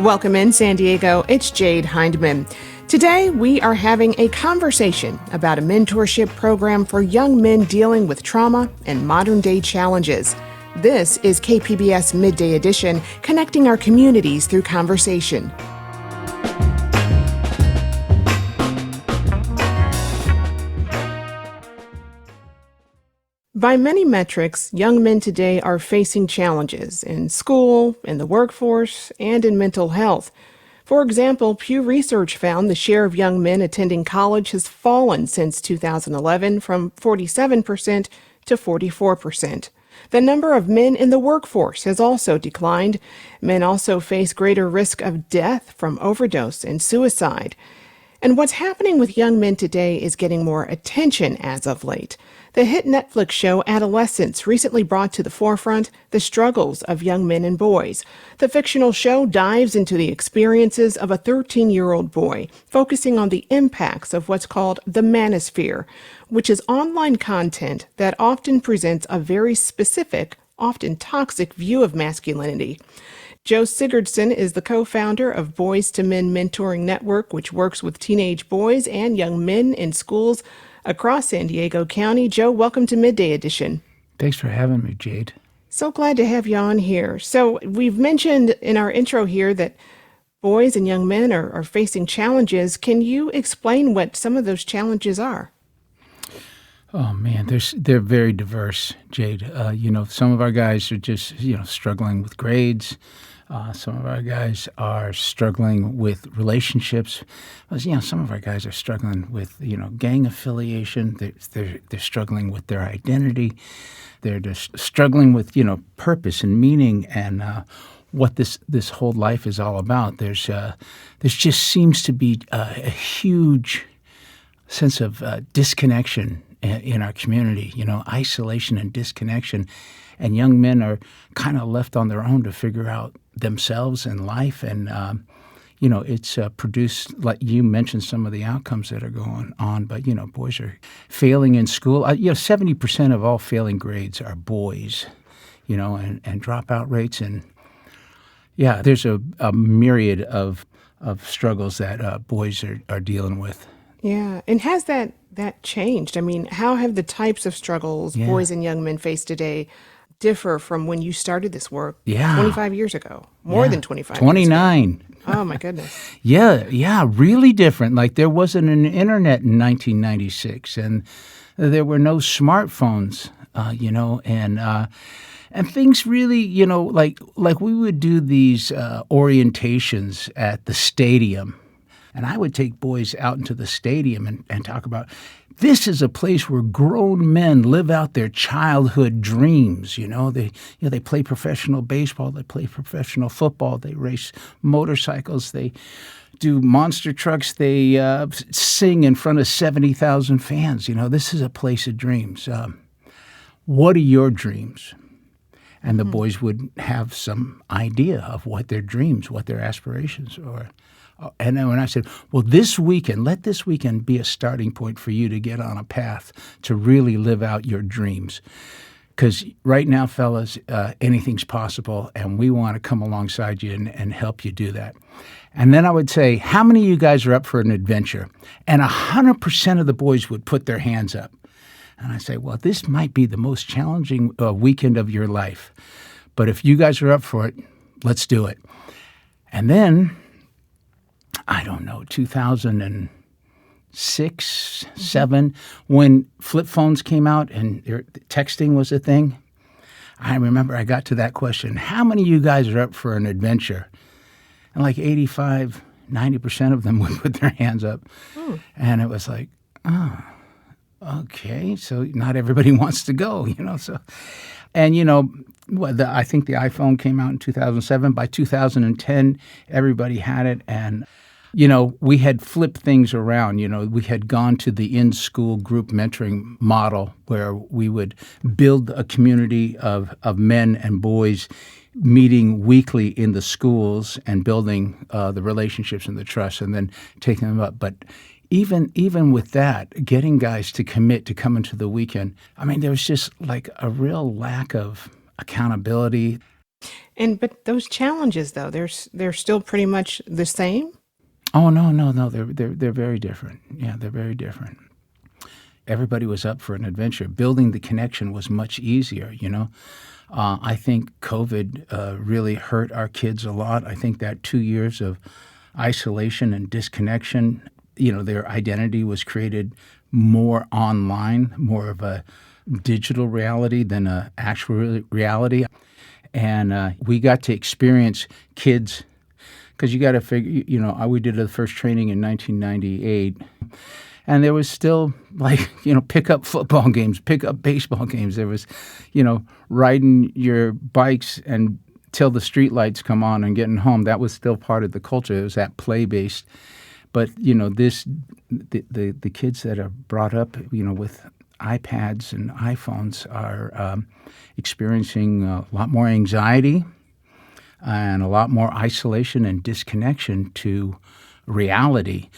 Welcome in San Diego, it's Jade Hindman. Today we are having a conversation about a mentorship program for young men dealing with trauma and modern day challenges. This is KPBS Midday Edition, connecting our communities through conversation. By many metrics, young men today are facing challenges in school, in the workforce, and in mental health. For example, Pew Research found the share of young men attending college has fallen since 2011 from 47% to 44%. The number of men in the workforce has also declined. Men also face greater risk of death from overdose and suicide. And what's happening with young men today is getting more attention as of late. The hit Netflix show Adolescence recently brought to the forefront the struggles of young men and boys. The fictional show dives into the experiences of a 13-year-old boy, focusing on the impacts of what's called the manosphere, which is online content that often presents a very specific, often toxic view of masculinity. Joe Sigurdson is the co-founder of Boys to Men Mentoring Network, which works with teenage boys and young men in schools across San Diego County. Joe, welcome to Midday Edition. Thanks for having me, Jade. So glad to have you on here. So we've mentioned in our intro here that boys and young men are facing challenges. Can you explain what some of those challenges are? Oh, man, they're very diverse, Jade. Some of our guys are just, struggling with grades. Some of our guys are struggling with relationships. Some of our guys are struggling with, gang affiliation. They're struggling with their identity. They're just struggling with, purpose and meaning and what this whole life is all about. There just seems to be a huge sense of disconnection in our community, isolation and disconnection. And young men are kind of left on their own to figure out themselves and life. And, it's produced, like you mentioned, some of the outcomes that are going on. But, boys are failing in school. 70% of all failing grades are boys, and dropout rates. And, there's a myriad of struggles that boys are dealing with. Yeah. And has that changed? I mean, how have the types of struggles boys and young men face today differ from when you started this work 25 years ago? More than 25 29. Years ago. Oh, my goodness. Yeah, really different. Like there wasn't an internet in 1996, and there were no smartphones, and things really, like we would do these orientations at the stadium. And I would take boys out into the stadium and talk about, this is a place where grown men live out their childhood dreams. They play professional baseball, they play professional football, they race motorcycles, they do monster trucks, they sing in front of 70,000 fans. This is a place of dreams. What are your dreams? And the boys would have some idea of what their dreams, what their aspirations are. And then when I said, well, let this weekend be a starting point for you to get on a path to really live out your dreams. Because right now, fellas, anything's possible, and we want to come alongside you and help you do that. And then I would say, how many of you guys are up for an adventure? And 100% of the boys would put their hands up. And I say, well, this might be the most challenging weekend of your life. But if you guys are up for it, let's do it. And then, 2006, 2007, when flip phones came out and texting was a thing, I remember I got to that question, how many of you guys are up for an adventure? And like 85, 90% of them would put their hands up. And it was like, oh, okay, so not everybody wants to go, so. And, I think the iPhone came out in 2007. By 2010, everybody had it. And, we had flipped things around. We had gone to the in-school group mentoring model where we would build a community of men and boys meeting weekly in the schools and building the relationships and the trust and then taking them up. But even with that, getting guys to commit to coming to the weekend, there was just like a real lack of accountability. But those challenges, though, they're still pretty much the same. Oh no, they're very different. Yeah, they're very different. Everybody was up for an adventure. Building the connection was much easier, you know. I think COVID really hurt our kids a lot. I think that 2 years of isolation and disconnection, you know, their identity was created more online, more of a digital reality than a actual reality. And we got to experience kids, because you got to figure, you know, we did the first training in 1998. And there was still, like, you know, pick-up football games, pick-up baseball games. There was, you know, riding your bikes and till the street lights come on and getting home. That was still part of the culture. It was that play-based. But, you know, the kids that are brought up, you know, with iPads and iPhones are experiencing a lot more anxiety and a lot more isolation and disconnection to reality.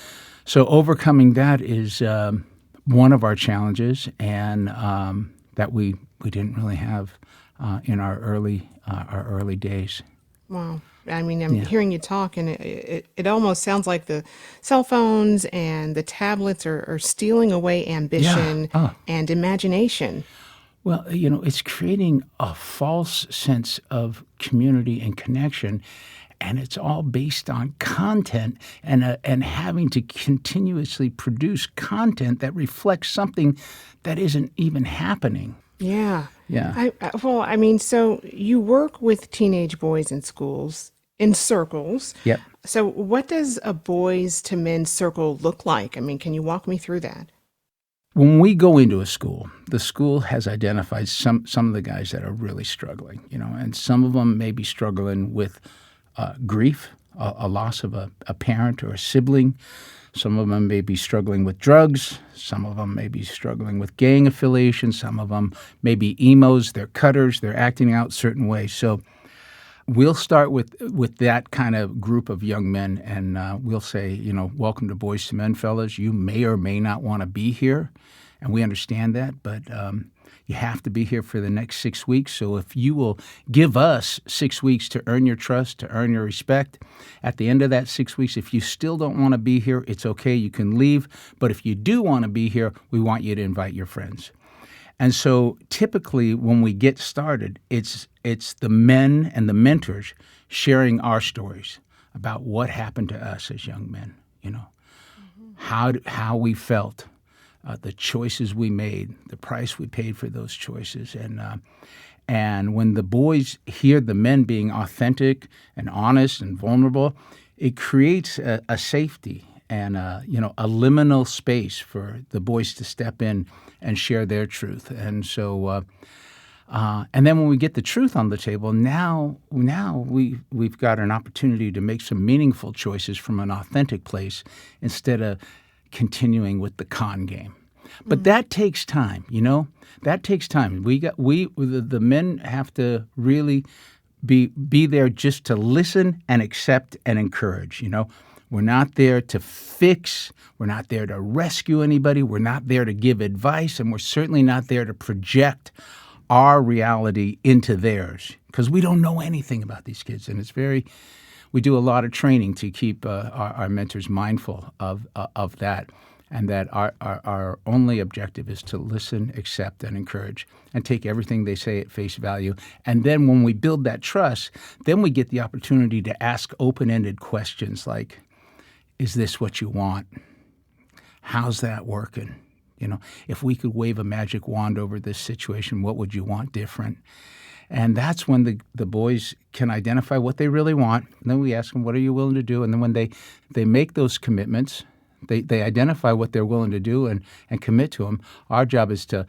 So overcoming that is one of our challenges, and that we didn't really have in our early days. Wow. I mean, I'm hearing you talk, and it almost sounds like the cell phones and the tablets are stealing away ambition and imagination. Well, you know, it's creating a false sense of community and connection, and it's all based on content and having to continuously produce content that reflects something that isn't even happening. Yeah. Yeah. Well, I mean, so you work with teenage boys in schools, in circles. Yep. So what does a boys to men circle look like? I mean, can you walk me through that? When we go into a school, the school has identified some of the guys that are really struggling, you know, and some of them may be struggling with grief, a loss of a parent or a sibling. Some of them may be struggling with drugs. Some of them may be struggling with gang affiliation. Some of them may be emos. They're cutters. They're acting out certain ways. So we'll start with that kind of group of young men, and we'll say, you know, welcome to Boys to Men, fellas. You may or may not want to be here, and we understand that, but you have to be here for the next 6 weeks. So if you will give us 6 weeks to earn your trust, to earn your respect, at the end of that 6 weeks, if you still don't want to be here, it's okay. You can leave. But if you do want to be here, we want you to invite your friends. And so typically when we get started, it's the men and the mentors sharing our stories about what happened to us as young men, you know, how we felt, the choices we made, the price we paid for those choices. And when the boys hear the men being authentic and honest and vulnerable, it creates a safety and a liminal space for the boys to step in and share their truth. And so, and then when we get the truth on the table, now we've got an opportunity to make some meaningful choices from an authentic place instead of continuing with the con game. But that takes time, you know. That takes time. The men have to really be there just to listen and accept and encourage, you know. We're not there to fix. We're not there to rescue anybody. We're not there to give advice, and we're certainly not there to project our reality into theirs, because we don't know anything about these kids, and we do a lot of training to keep our mentors mindful of that, and that our only objective is to listen, accept, and encourage, and take everything they say at face value. And then when we build that trust, then we get the opportunity to ask open-ended questions like, is this what you want? How's that working? You know, if we could wave a magic wand over this situation, what would you want different? And that's when the boys can identify what they really want. And then we ask them, what are you willing to do? And then when they make those commitments, they identify what they're willing to do and commit to them. Our job is to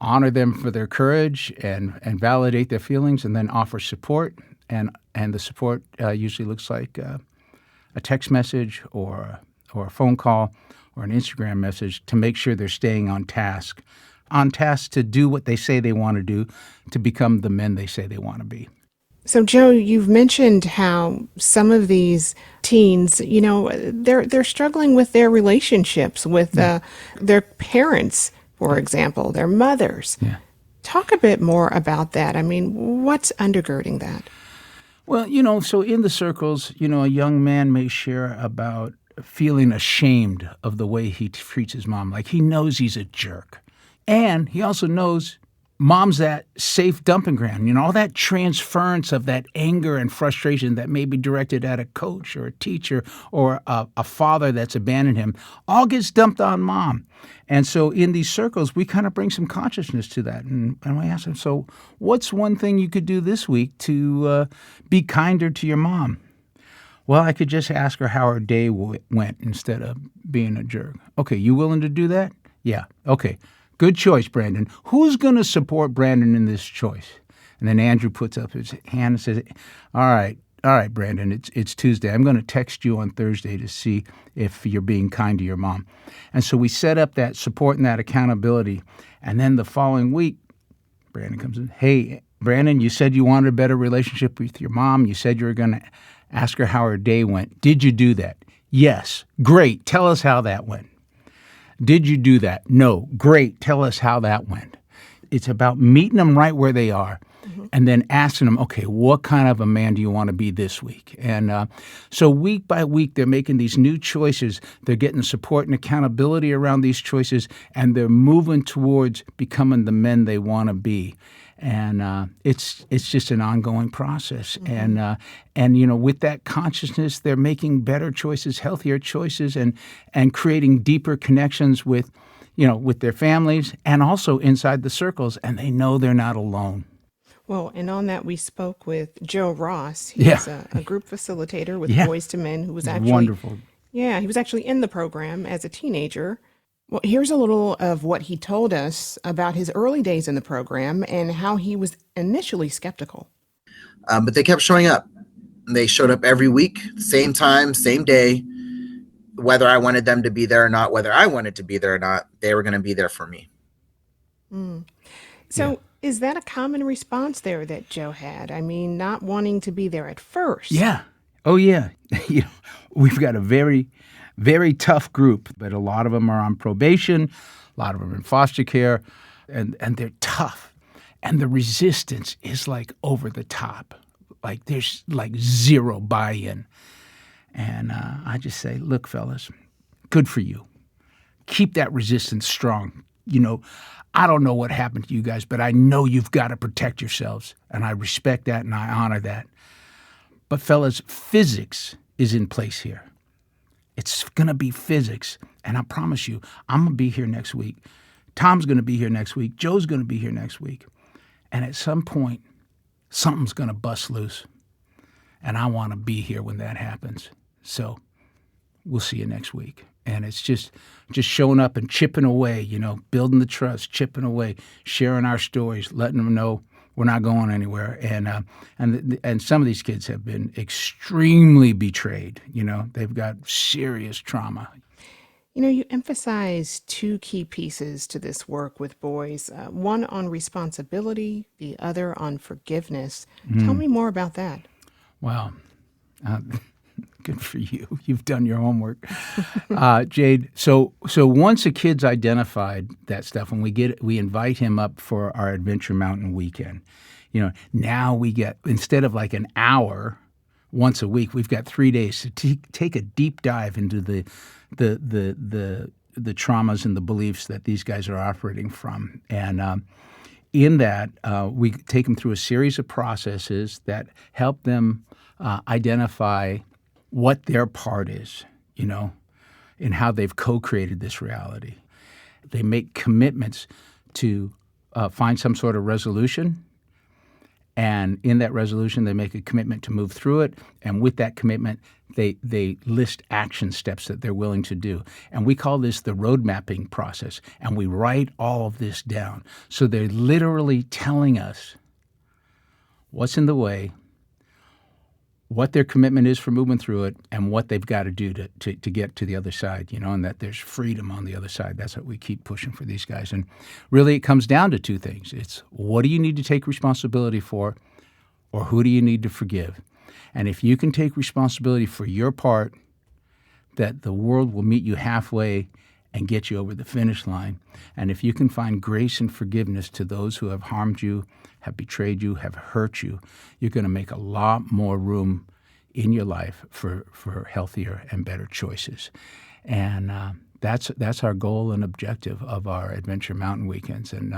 honor them for their courage and validate their feelings, and then offer support. And the support usually looks like a text message or a phone call or an Instagram message to make sure they're staying on task to do what they say they want to do, to become the men they say they want to be. So, Joe, you've mentioned how some of these teens, you know, they're struggling with their relationships with their parents, for example, their mothers. Yeah. Talk a bit more about that. I mean, what's undergirding that? Well, so in the circles, a young man may share about feeling ashamed of the way he treats his mom. Like he knows he's a jerk. And he also knows mom's that safe dumping ground. All that transference of that anger and frustration that may be directed at a coach or a teacher or a father that's abandoned him all gets dumped on mom. And so in these circles, we kind of bring some consciousness to that. And we ask them, so what's one thing you could do this week to be kinder to your mom? Well, I could just ask her how her day went instead of being a jerk. Okay, you willing to do that? Yeah. Okay. Good choice, Brandon. Who's going to support Brandon in this choice? And then Andrew puts up his hand and says, all right, Brandon, it's Tuesday. I'm going to text you on Thursday to see if you're being kind to your mom. And so we set up that support and that accountability. And then the following week, Brandon comes in. Hey, Brandon, you said you wanted a better relationship with your mom. You said you were going to ask her how her day went. Did you do that? Yes. Great. Tell us how that went. Did you do that? No. Great. Tell us how that went. It's about meeting them right where they are and then asking them, okay, what kind of a man do you want to be this week? And so week by week, they're making these new choices. They're getting support and accountability around these choices, and they're moving towards becoming the men they want to be. And it's just an ongoing process. And with that consciousness, they're making better choices, healthier choices, and creating deeper connections with their families and also inside the circles. And they know they're not alone. Well, and on that, we spoke with Joe Ross. He's a group facilitator with Boys to Men who was actually wonderful. Yeah, he was actually in the program as a teenager. Well, here's a little of what he told us about his early days in the program and how he was initially skeptical. But they kept showing up. They showed up every week, same time, same day. Whether I wanted them to be there or not, whether I wanted to be there or not, they were going to be there for me. So is that a common response there that Joe had? I mean, not wanting to be there at first. Yeah. Oh, yeah. We've got a very, very tough group, but a lot of them are on probation, a lot of them are in foster care, and they're tough. And the resistance is like over the top. Like there's like zero buy-in. And I just say, look, fellas, good for you. Keep that resistance strong. I don't know what happened to you guys, but I know you've got to protect yourselves. And I respect that and I honor that. But fellas, physics is in place here. It's going to be physics. And I promise you, I'm going to be here next week. Tom's going to be here next week. Joe's going to be here next week. And at some point, something's going to bust loose. And I want to be here when that happens. So we'll see you next week. And it's just showing up and chipping away, building the trust, chipping away, sharing our stories, letting them know we're not going anywhere. And some of these kids have been extremely betrayed. They've got serious trauma. You emphasize two key pieces to this work with boys, one on responsibility, the other on forgiveness. Tell me more about that. Wow. Good for you. You've done your homework. Jade, so once a kid's identified that stuff, and we invite him up for our Adventure Mountain weekend, now we get, instead of like an hour once a week, we've got 3 days to take a deep dive into the traumas and the beliefs that these guys are operating from. And in that, we take them through a series of processes that help them identify what their part is, in how they've co-created this reality. They make commitments to find some sort of resolution, and in that resolution, they make a commitment to move through it, and with that commitment, they list action steps that they're willing to do. And we call this the road mapping process, and we write all of this down. So they're literally telling us what's in the way, what their commitment is for moving through it, and what they've got to do to get to the other side, and that there's freedom on the other side. That's what we keep pushing for these guys. And really it comes down to two things. It's what do you need to take responsibility for, or who do you need to forgive? And if you can take responsibility for your part, that the world will meet you halfway and get you over the finish line. And if you can find grace and forgiveness to those who have harmed you, have betrayed you, have hurt you, you're going to make a lot more room in your life for healthier and better choices. And that's our goal and objective of our Adventure Mountain Weekends. And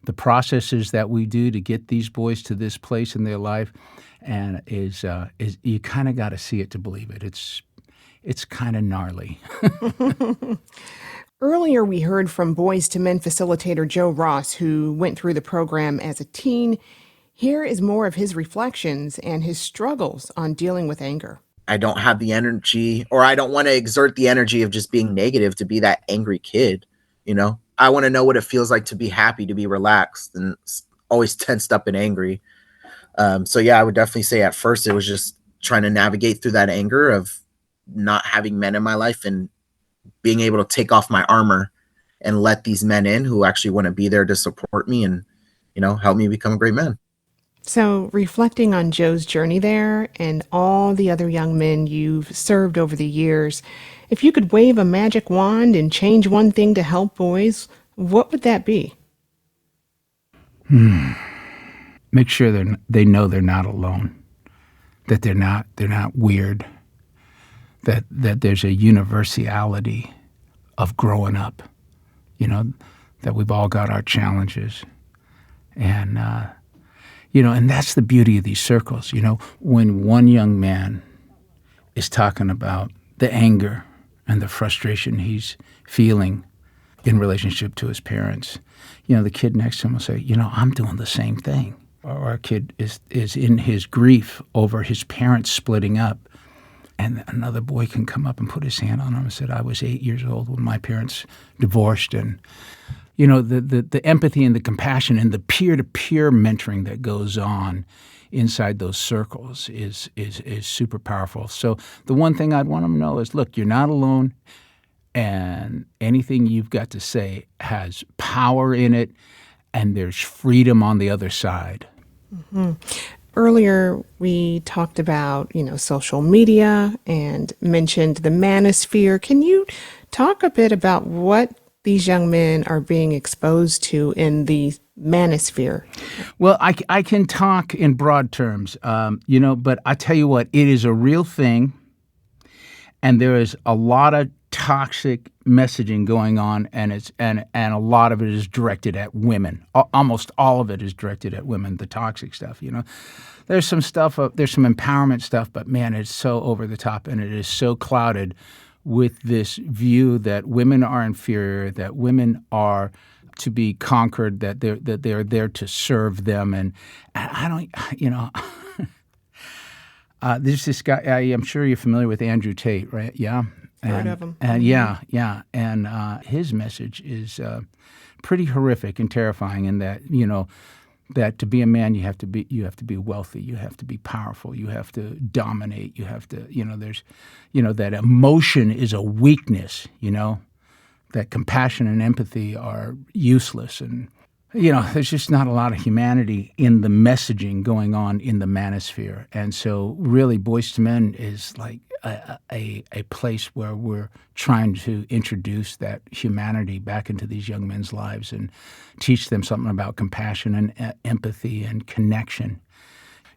the processes that we do to get these boys to this place in their life and is you kind of got to see it to believe it. It's kind of gnarly. Earlier, we heard from Boys to Men facilitator Joe Ross, who went through the program as a teen. Here is more of his reflections and his struggles on dealing with anger. I don't have the energy, or I don't want to exert the energy of just being negative to be that angry kid. I want to know what it feels like to be happy, to be relaxed, and always tensed up and angry. So yeah, I would definitely say at first it was just trying to navigate through that anger of not having men in my life and being able to take off my armor and let these men in who actually want to be there to support me and, help me become a great man. So reflecting on Joe's journey there and all the other young men you've served over the years, if you could wave a magic wand and change one thing to help boys, what would that be? Make sure they know they're not alone, that they're not weird, that there's a universality of growing up, that we've all got our challenges. And, and that's the beauty of these circles. When one young man is talking about the anger and the frustration he's feeling in relationship to his parents, the kid next to him will say, I'm doing the same thing. Or our kid is in his grief over his parents splitting up. And another boy can come up and put his hand on him and said, I was 8 years old when my parents divorced. And, the empathy and the compassion and the peer-to-peer mentoring that goes on inside those circles is super powerful. So the one thing I'd want them to know is, look, you're not alone, and anything you've got to say has power in it, and there's freedom on the other side. Mm-hmm. Earlier, we talked about, social media and mentioned the manosphere. Can you talk a bit about what these young men are being exposed to in the manosphere? Well, I can talk in broad terms, but I tell you what, it is a real thing, and there is a lot of toxic messaging going on, and a lot of it is directed at women. Almost all of it is directed at women, the toxic stuff, There's some stuff, there's some empowerment stuff, but man, it's so over the top, and it is so clouded with this view that women are inferior, that women are to be conquered, that they're there to serve them. And I don't, there's this guy, I'm sure you're familiar with Andrew Tate, right? Yeah. Heard of him. And yeah. And his message is pretty horrific and terrifying in that, that to be a man, you have to be wealthy, you have to be powerful, you have to dominate, you have to, there's, that emotion is a weakness, that compassion and empathy are useless. And, there's just not a lot of humanity in the messaging going on in the manosphere. And so really Boys to Men is like a place where we're trying to introduce that humanity back into these young men's lives and teach them something about compassion and empathy and connection.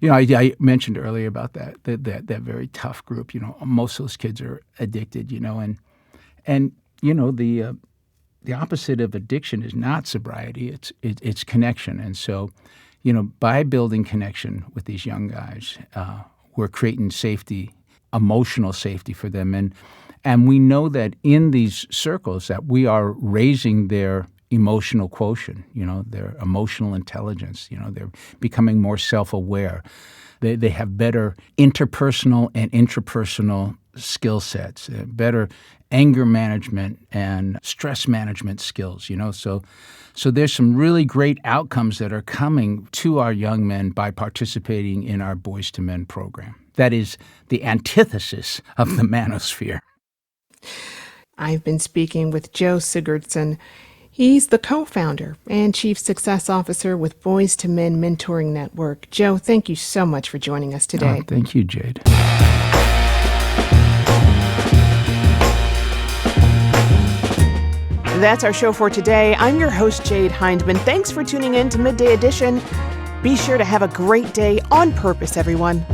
I mentioned earlier about that very tough group. Most of those kids are addicted. And the opposite of addiction is not sobriety. It's connection. And so, by building connection with these young guys, we're creating safety, emotional safety for them. And we know that in these circles that we are raising their emotional quotient, their emotional intelligence, they're becoming more self-aware. They have better interpersonal and intrapersonal skill sets, better anger management and stress management skills, So there's some really great outcomes that are coming to our young men by participating in our Boys to Men program. That is the antithesis of the manosphere. I've been speaking with Joe Sigurdsson. He's the co-founder and chief success officer with Boys to Men Mentoring Network. Joe, thank you so much for joining us today. Thank you, Jade. That's our show for today. I'm your host, Jade Hindman. Thanks for tuning in to Midday Edition. Be sure to have a great day on purpose, everyone.